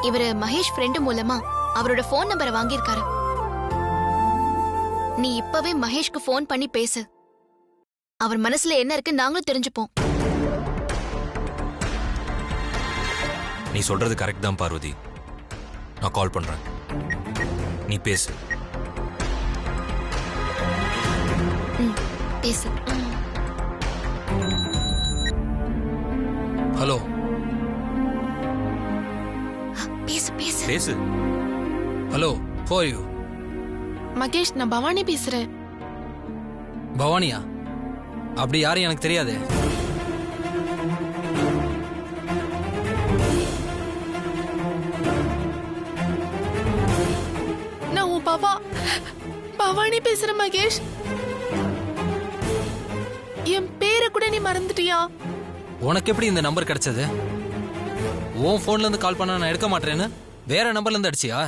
இவரு மகேஷ் ஃப்ரெண்டு மூலமா அவரோட போன் நம்பரை வாங்கியிருக்காரு. நீ இப்பவே மகேஷ்க்கு போன் பண்ணி பேசு. அவர் மனசுல என்ன இருக்கு நாங்களும் தெரிஞ்சுப்போம். நீ சொல்றது கரெக்ட் தான் பார்வதி. நான் கால் பண்றேன், நீ பேசு. பேசு. ஹலோ. பேசு பேசு பேசு. Hello, who are you? Mahesh, நான் பவானி பேசுறேன். பவானியா? அப்படி யாரும் எனக்கு தெரியாது. நான் உன் பவானி பேசுறேன் மகேஷ். என் பேரை கூட நீ மறந்துட்டியா? உனக்கு எப்படி இந்த நம்பர் கிடைச்சது? உன் போன்ல இருந்து கால் பண்ணா நான் எடுக்க மாட்டேன்னு வேற நம்பர்ல இருந்து அடிச்சியா?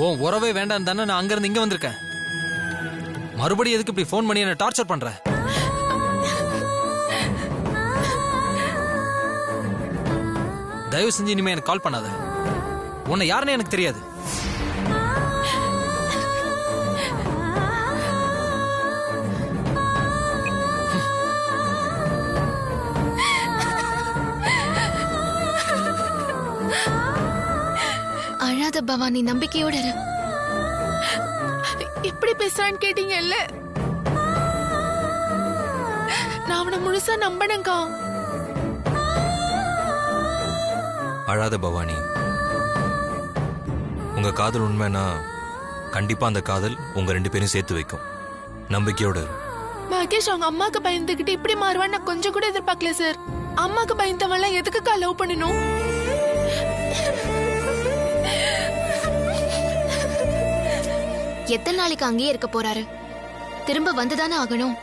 உன் உறவே வேண்டாம் தானே நான் அங்கிருந்து இங்க வந்திருக்கேன். மறுபடியும் எதுக்கு இப்படி போன் பண்ணி என்ன டார்ச்சர் பண்ற? தயவு செஞ்சு இனிமே எனக்கு கால் பண்ணாத. உன்னை யாருன்னு எனக்கு தெரியாது. அழாத பவானி, நம்பிக்கையோட இரு. இப்படி பேசுறான்னு கேட்டீங்கல்ல, நான் அவனை முழுசா நம்பணுங்கா. அழாத பவானி. உங்க காதல் உண்மைனா கண்டிப்பா அந்த காதல் உங்க 2 பேரும் சேர்த்து வைக்கும். நம்பிக்கையோட இரு. மகேஷ் அவங்க அம்மாக்கு பயந்துகிட்டு இப்படி மாறுவான்னு நான் கொஞ்சம் கூட எதிர்பார்க்கல சார். அம்மாக்கு பயந்தவெல்லாம் எதுக்குக்கா லவ் பண்ணணும்? எத்தனை நாளைக்கு அங்கேயே இருக்க போறாரு? திரும்ப வந்துதானே ஆகணும்.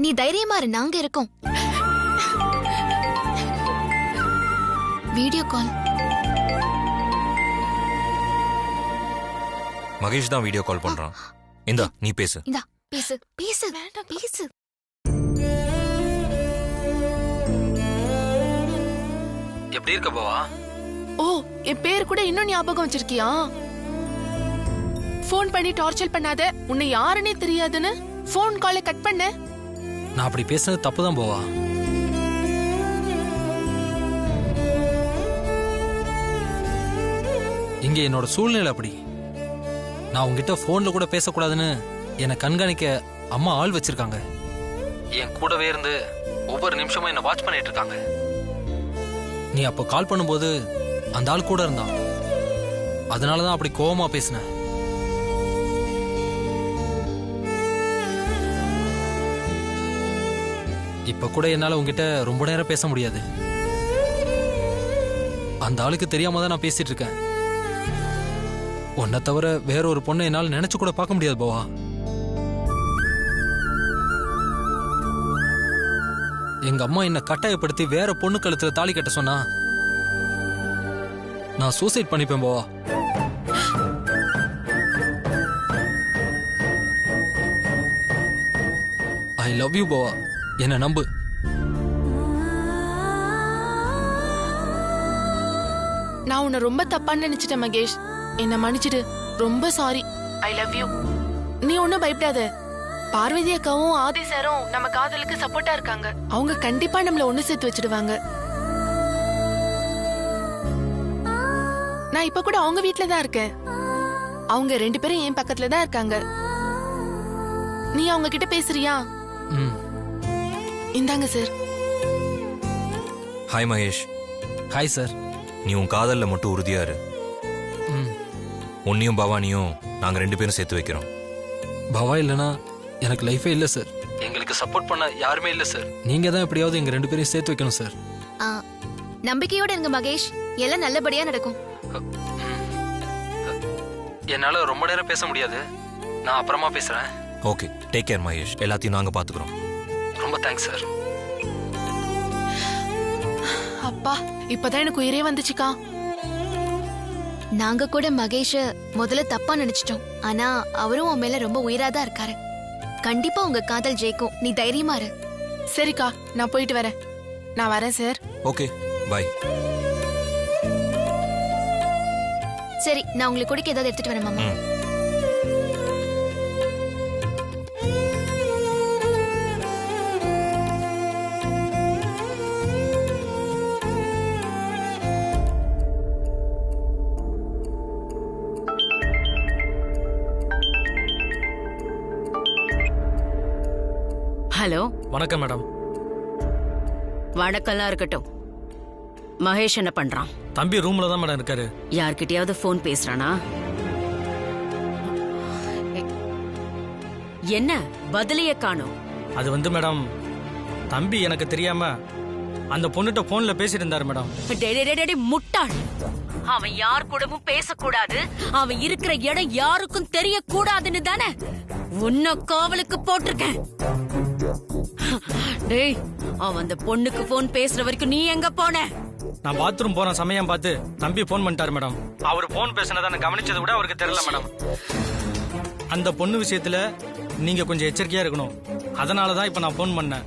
நீ தைரியமா இரு, நாங்க இருக்கோம். Video call. மகேஷ் தான் வீடியோ கால் பண்றான். இந்தா நீ பேசு. இந்தா பேசு பேசு பேசு. எப்படி இருக்க பாவா? ஓ, என் பேர் கூட இன்னும் ஞாபகம் வச்சிருக்கியா? போன் பண்ணி டார்ச்சர் பண்ணாத, உன்னை யாருன்னே தெரியாதுன்னு போன் காலை கட் பண்ண. நான் அப்படி பேசுனது தப்புதான் போவா. இங்க என்னோட சூழ்நிலை அப்படி. நான் உங்ககிட்ட போன்ல கூட பேசக்கூடாதுன்னு என்னை கண்காணிக்க அம்மா ஆள் வச்சிருக்காங்க. என் கூடவே இருந்து ஒவ்வொரு நிமிஷமும் என்ன வாட்ச் பண்ணிட்டு இருக்காங்க. நீ அப்போ கால் பண்ணும்போது அந்த ஆள் கூட இருந்தான். அதனாலதான் அப்படி கோவமா பேசினேன். இப்ப கூட என்னால உங்ககிட்ட ரொம்ப நேரம் பேச முடியாது. அந்த ஆளுக்கு தெரியாம தான் நான் பேசிட்டு இருக்கேன். உன்னை தவிர வேற ஒரு பொண்ணை என்னால நினைச்சு கூட பார்க்க முடியாது பாவா. எங்க அம்மா என்ன கட்டாயப்படுத்தி வேற பொண்ணு கழுத்துல தாலி கட்ட சொன்னா நான் சூசைட் பண்ணிப்பேன் பாவா. ஐ லவ் யூ பாவா, என்ன நம்பு. நான் உன்னை ரொம்ப தப்பான்னு நினைச்சிட்டேன் மகேஷ். என்ன மன்னிச்சிடு. ரொம்ப சாரி. I love you. நீ ஒன்னும் பயப்படாத. பார்வதி அக்காவும் ஆதி சாரும் நம்ம காதலுக்கு சப்போர்ட்டா இருக்காங்க. அவங்க கண்டிப்பா நம்மள ஒண்ணு சேர்த்து வச்சிடுவாங்க. நான் இப்ப கூட அவங்க வீட்ல தான் இருக்கேன். அவங்க 2 பேரும் என் பக்கத்துல தான் இருக்காங்க. நீ அவங்க கிட்ட பேசுறியா? இந்தாங்க sir. Hi Mahesh. Hi sir. நீ உன் காதல்ல மட்டும் உறுதியா இரு. உன்னையும் பவானியும் நாங்க 2 பேரும் சேர்த்து வைக்கிறோம். பவா இல்லனா எனக்கு லைஃபே இல்ல சார். எங்களுக்கு சப்போர்ட் பண்ண யாருமே இல்ல சார். நீங்க தான் எப்படியாவது எங்க 2 பேரையும் சேர்த்து வைக்கணும் சார். நம்பிக்கையோட இருங்க மகேஷ், எல்லாம் நல்லபடியா நடக்கும். என்னால ரொம்ப நேரம் பேச முடியாது, நான் அப்புறமா பேசுறேன். Okay, take care Mahesh. எல்லாத்தையும் நாங்க பாத்துக்கிறோம். ரொம்ப தேங்க்ஸ் சார். அப்பா, இப்பதான் எனக்கு உயிரே வந்துச்சுக்கா. நாங்க கூட மகேஷ முதல்ல தப்பா நினைச்சிட்டோம். ஆனா அவரும் உன் மேல ரொம்ப உயிராதான் இருக்காரு. கண்டிப்பா உங்க காதல் ஜெயிக்கும். நீ தைரியமா இரு. சரிக்கா, நான் போயிட்டு வரேன். நான் வரேன் சார். Okay bye. சரி, நான் உங்களுக்கு குடிக்க ஏதாவது எடுத்துட்டு வரேன் மாமா. ஹலோ. வணக்கம் மேடம். வணக்கம்லாம் இருக்கட்டும். மகேஷ் என்ன பண்றான்? தம்பி ரூம்ல தான் மேடம் இருக்காரு. யார்கிட்டயாவது ஃபோன் பேசுறானா? என்ன பதிலையே காணோம்? அது மேடம், தம்பி எனக்கு தெரியாம அந்த பொண்ணுகிட்ட போன்ல பேசிட்டு இருந்தாரு மேடம். முட்டாள். அவன் யார் கூடவும் பேசக்கூடாது, அவன் இருக்கிற இடம் யாருக்கும் தெரியக்கூடாதுன்னு தானே உன்ன காவலுக்கு போட்டிருக்கேன். டேய், அவன் அந்த பொண்ணுக்கு போன் பேசுற வரைக்கும் நீ எங்க போன? நான் பாத்ரூம் போன சமயம் பார்த்து தம்பி போன் பண்ணிட்டாரு மேடம். அவர் போன் பேசினதை கவனிச்சது கூட அவருக்கு தெரியல மேடம். அந்த பொண்ணு விஷயத்துல நீங்க கொஞ்சம் எச்சரிக்கையா இருக்கணும். அதனாலதான் இப்ப நான் போன் பண்ணேன்.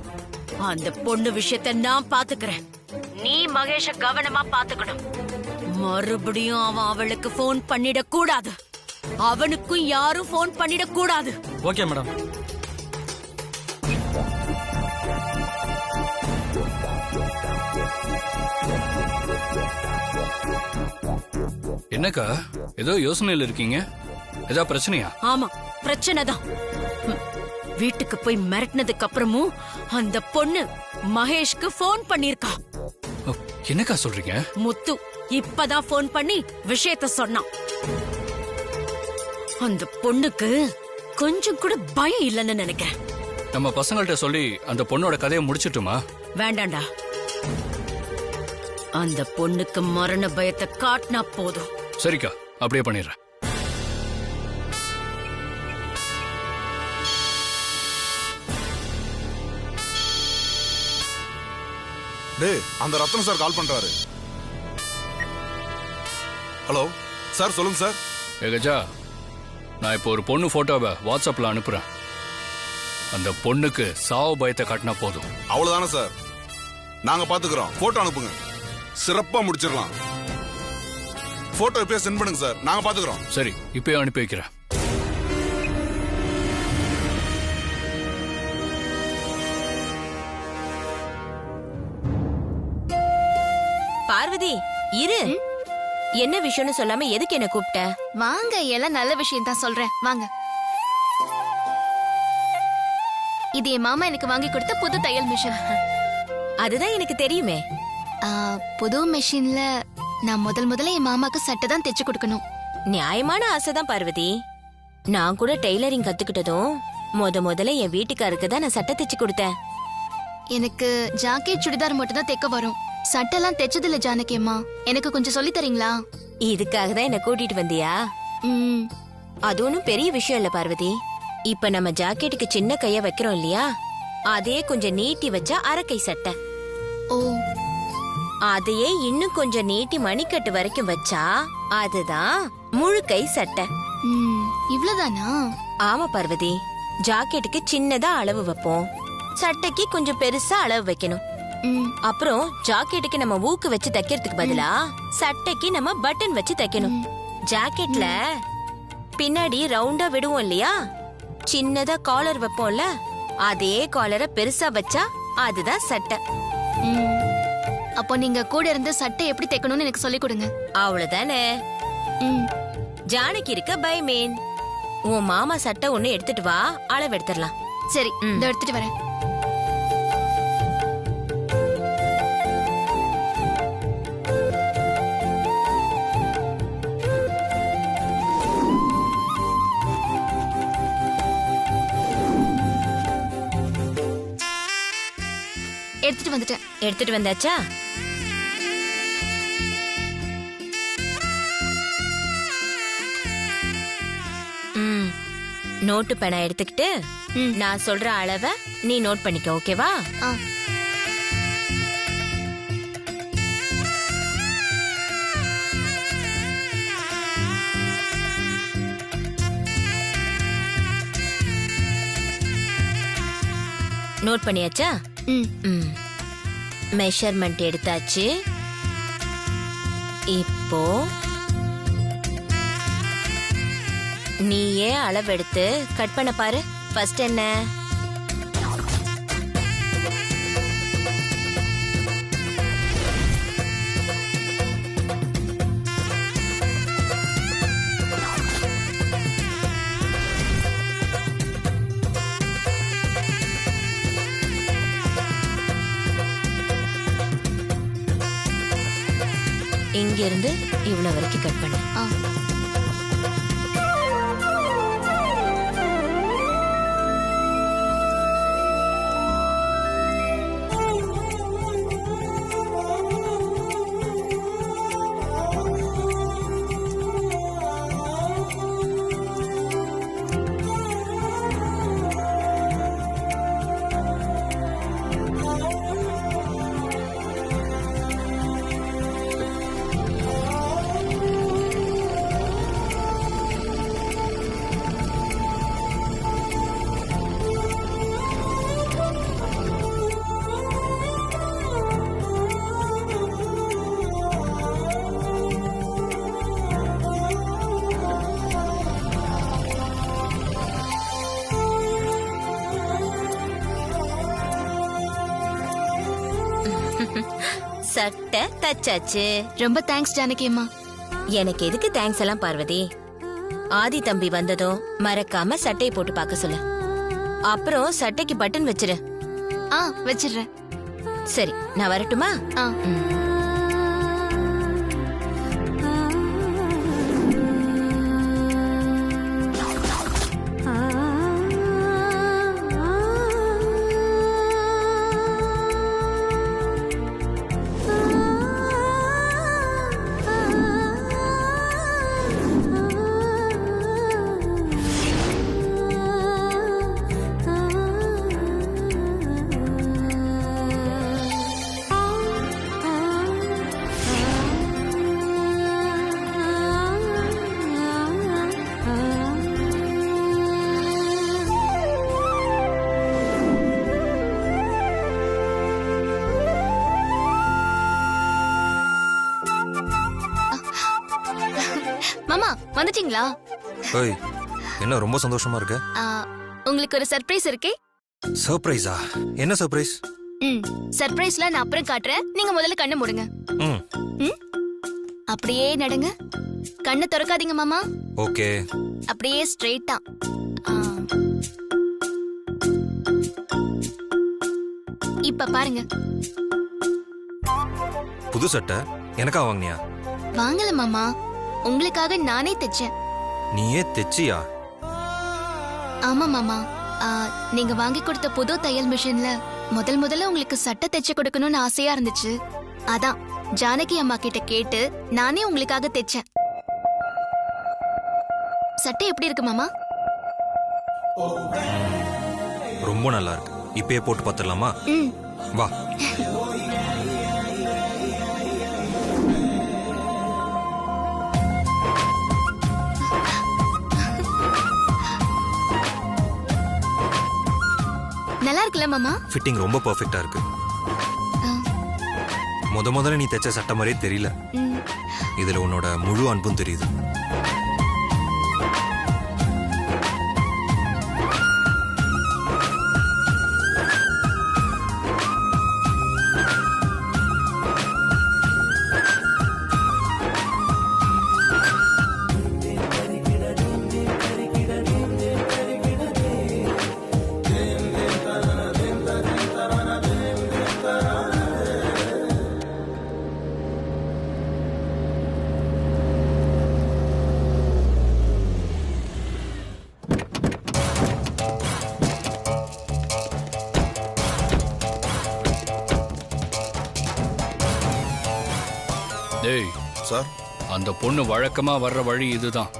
அந்த பொண்ணு விஷயத்தை நான் பாத்துக்கிறேன். நீ மகேஷ கவனமா பாத்துக்கணும். மறுபடியும் அவன் அவளுக்கு போன் பண்ணிட கூடாது. அவனுக்கும் யாரும் போன் பண்ணிட கூடாது. Okay madam. என்னக்கா ஏதோ யோசனையில் இருக்கீங்க? ஏதோ பிரச்சனையா? ஆமா, பிரச்சனைதான். வீட்டுக்கு போய் மிரட்டினதுக்கு அப்புறமும் அந்த பொண்ணு மகேஷ்க்கு போன் பண்ணிருக்கா. என்னக்கா சொல்றீங்க? முத்து இப்பதான் போன் பண்ணி விஷயத்த சொன்னான். அந்த பொண்ணுக்கு கொஞ்சம் கூட பயம் இல்லைன்னு நினைக்கிறேன். நம்ம பசங்கள்ட்ட சொல்லி அந்த பொண்ணோட கதையை முடிச்சிட்டுமா? வேண்டாண்டா. அந்த பொண்ணுக்கு மரண பயத்தை காட்டினா போதும். சரிக்கா, அப்படியே பண்ணிடுறேன். டேய், அந்த ரத்னம் சார் கால் பண்றாரு. ஹலோ சார், சொல்லுங்க சார். கஜா, நான் இப்போ ஒரு பொண்ணு போட்டோவை வாட்ஸ்அப்ல அனுப்புறேன். அந்த பொண்ணுக்கு சாவு பயத்தை காட்டினா போதும். அவ்வளவுதானே சார்? நாங்க பாத்துக்கிறோம். போட்டோ அனுப்புங்க, சிறப்பா முடிச்சிடலாம். போட்டோ இப்பயே சென்ட் பண்ணுங்க சார், நாங்க பாத்துக்கிறோம். சரி, இப்பயே அனுப்பி வைக்கிறேன். பார்வதி, இரு. என்ன விஷயம்னு சொல்லாம எதுக்கு என்ன கூப்பிட்ட? வாங்க, எல்லாம் நல்ல விஷயம் தான் சொல்றேன். வாங்க. இது என் மாமா எனக்கு வாங்கி கொடுத்த புது தையல் மிஷின். அதுதான் எனக்கு தெரியுமே. புது மிஷின்ல நான் முதல்ல என் மாமாக்கு சட்டை தான் தைச்சு கொடுக்கணும். நியாயமான ஆசைதான் பார்வதி. நான் கூட டெய்லரிங் கத்துக்கிட்டதும் முதல்ல என் வீட்டுக்காருக்கு தான் நான் சட்டை தைச்சு கொடுத்தேன். எனக்கு ஜாக்கெட் சுடிதார் மட்டும் தான் தைக்க வரும். சட்டெல்லாம் தைச்சதில்ல ஜானகி அம்மா. எனக்கு கொஞ்சம் சொல்லி தரீங்களா? இதுக்காக தான் என்ன கூட்டிட்டு வந்தியா? அது ஒன்னும் பெரிய விஷயம் இல்ல பார்வதி. இப்ப நம்ம ஜாக்கெட்டுக்கு சின்ன கைய வைக்கிறோம் இல்லையா, அதே கொஞ்சம் நீட்டி வச்சா அரைக்கை சட்டை. ஓ. அதையே இன்னும் கொஞ்சம் நீட்டி மணிக்கட்டு வரைக்கும் வச்சா அதுதான் முழு கை சட்டை. இவ்வளவுதானா? ஆமா பார்வதி. ஜாக்கெட்டுக்கு சின்னதா அளவு வைப்போம், சட்டைக்கு கொஞ்சம் பெருசா அளவு வைக்கணும். அப்புறம் ஜாக்கெட்டுக்கு நம்ம ஊக்கு வச்சு தைக்கிறதுக்கு பதிலா சட்டைக்கு நம்ம பட்டன் வச்சு தைக்கணும். ஜாக்கெட்ல பின்னாடி ரவுண்டா விடுவோம் இல்லையா, சின்னதா காலர் வைப்போம்ல, அதே காலரை பெருசா வச்சா அதுதான் சட்டை. அப்போ நீங்க கூட இருந்து சட்டை எப்படி தைக்கணும்னு எனக்கு சொல்லி கொடுங்க. அவ்வளவுதானே. ஜானகி இருக்க பை மீன். உன் மாமா சட்டை ஒண்ணு எடுத்துட்டு வா, அளவு எடுத்துடலாம். சரி, இதோ எடுத்துட்டு வரேன். எடுத்துட்டு வந்துட்டேன். எடுத்துட்டு வந்தாச்சா? நோட்டு பேனா எடுத்துக்கிட்டு நான் சொல்ற அளவை நீ நோட் பண்ணிக்க, ஓகேவா? நோட் பண்ணியாச்சா? ம் மெஷர்மெண்ட் எடுத்தாச்சு. இப்போ நீயே அளவெடுத்து கட் பண்ண பாரு. ஃபர்ஸ்ட் என்ன? இங்க இருந்து இவ்வளவு வரைக்கும் கட் பண்ணு. சட்டை தச்சாச்சு. ரொம்ப தேங்க்ஸ் ஜானகி அம்மா. எனக்கு எதுக்கு தேங்க்ஸ் எல்லாம் பார்வதி? ஆதி தம்பி வந்ததும் மறக்காம சட்டையை போட்டு பார்க்க சொல்லு. அப்புறம் சட்டைக்கு பட்டன் வச்சிரு. வச்சிடுறேன். சரி, நான் வரட்டுமா? மாமா வந்துட்டீங்களா? ஏய், என்ன ரொம்ப சந்தோஷமா இருக்க? உங்களுக்கு ஒரு சர்ப்ரைஸ் இருக்கே. சர்ப்ரைஸா? என்ன சர்ப்ரைஸ்? சர்ப்ரைஸ்ல நான் அப்புறம் காட்டுறேன். நீங்க முதல்ல கண்ணை மூடுங்க. அப்படியே நடங்க. கண்ணை திறக்காதீங்க மாமா. ஓகே. அப்படியே ஸ்ட்ரெயிட்டா. இப்ப பாருங்க. புது சட்டை எனக்கா வாங்கினியா? வாங்கல மாமா, உங்களுக்காக நானே தைச்சேன். நீயே தைச்சியா? ஆமா மாமா. நீங்க வாங்கி கொடுத்த புது தையல் மிஷின்ல முதல்ல உங்களுக்கு சட்டை தைச்சு கொடுக்கணும்னு ஆசையா இருந்துச்சு. அதான் ஜானகி அம்மா கிட்ட கேட்டு நானே உங்களுக்காக தைச்சேன். சட்டை எப்படி இருக்கு மாமா? ரொம்ப நல்லா இருக்கு. இப்பயே போட்டு பார்த்துடலாமா? வா. நல்லா இருக்குல்ல மாமா? ஃபிட்டிங் ரொம்ப பெர்ஃபெக்ட்டா இருக்கு. முதல்ல நீ தைச்ச சட்டை மாதிரியே தெரியல. இதுல உன்னோட முழு அன்பும் தெரியுது. டேய் சார், அந்த பொண்ணு வழக்கமா வர்ற வழி இதுதான்.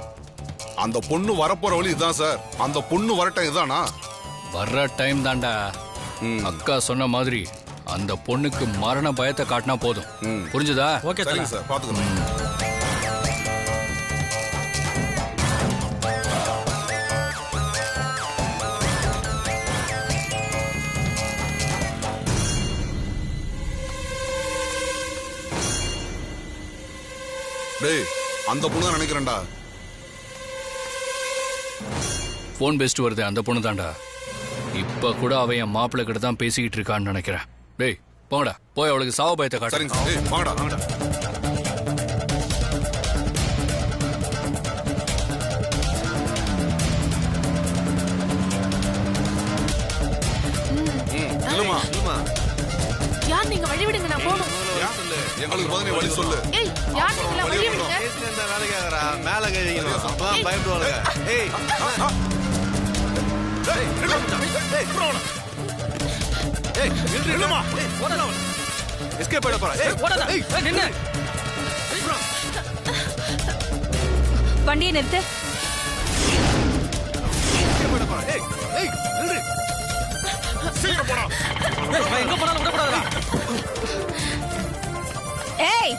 அந்த பொண்ணு வரப்போற வழி இதுதான் சார். அந்த பொண்ணு வரட்டும் இதுதானா? வர்ற டைம் தாண்டா. அக்கா சொன்ன மாதிரி அந்த பொண்ணுக்கு மரண பயத்தை காட்டினா போதும். புரிஞ்சுதா? ஓகே சரிங்க சார், பாத்துக்கிறோம். டேய் அந்த பொண்ணு தான் நினைக்கிறேன்டா. போன் பேசிட்டு வருது அந்த பொண்ணு தான்டா. இப்ப கூட அவன் என் மாப்பிள்ளை கிட்ட தான் பேசிக்கிட்டு இருக்கான்னு நினைக்கிறேன். டேய் போங்கடா, போய் அவளுக்கு சாவு பயத்தை காட்டு. சரிங்க சார். டேய் வாங்கடா வாங்கடா. இல்லம்மா யார் நீங்க வழி விடுங்க, நான் போகணும். எங்களுக்கு பதினே வழி சொல்லு. ஏய் யார் நீங்க, வழி விடுங்க. வேலை கேக்குறா, மேல கழிக்கணும், அப்பதான் பயப்படுவாங்க. ஏய் எஸ்கேப் பண்ண போறா. வண்டியை நிறுத்து. எங்க போனாலும் விடக்கூடாதுடா. ஏய்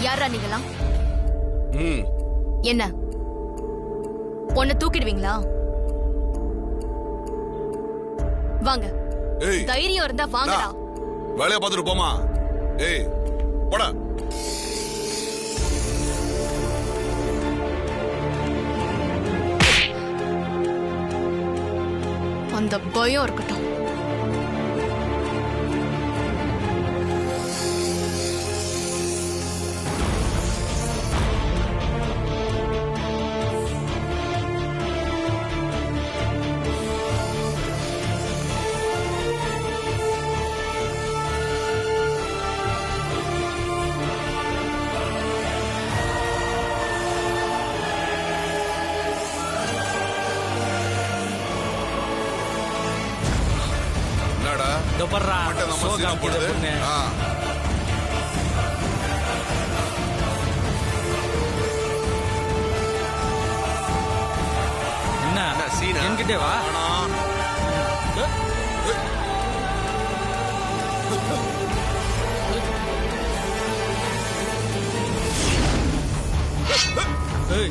யாரா நீங்களாம்? ம் என்ன பொண்ணை தூக்கிடுவீங்களா? வாங்க, ஏய் தைரியம் இருந்தா வாங்கடா. வேலைய பார்த்துட்டு போமா. ஏய் போடா. அந்த பயம் இருக்கட்டும். இதோ பர்றா, சோகா போடுது. பொண்ணு. என்ன என்கிட்டே வா. ஏய்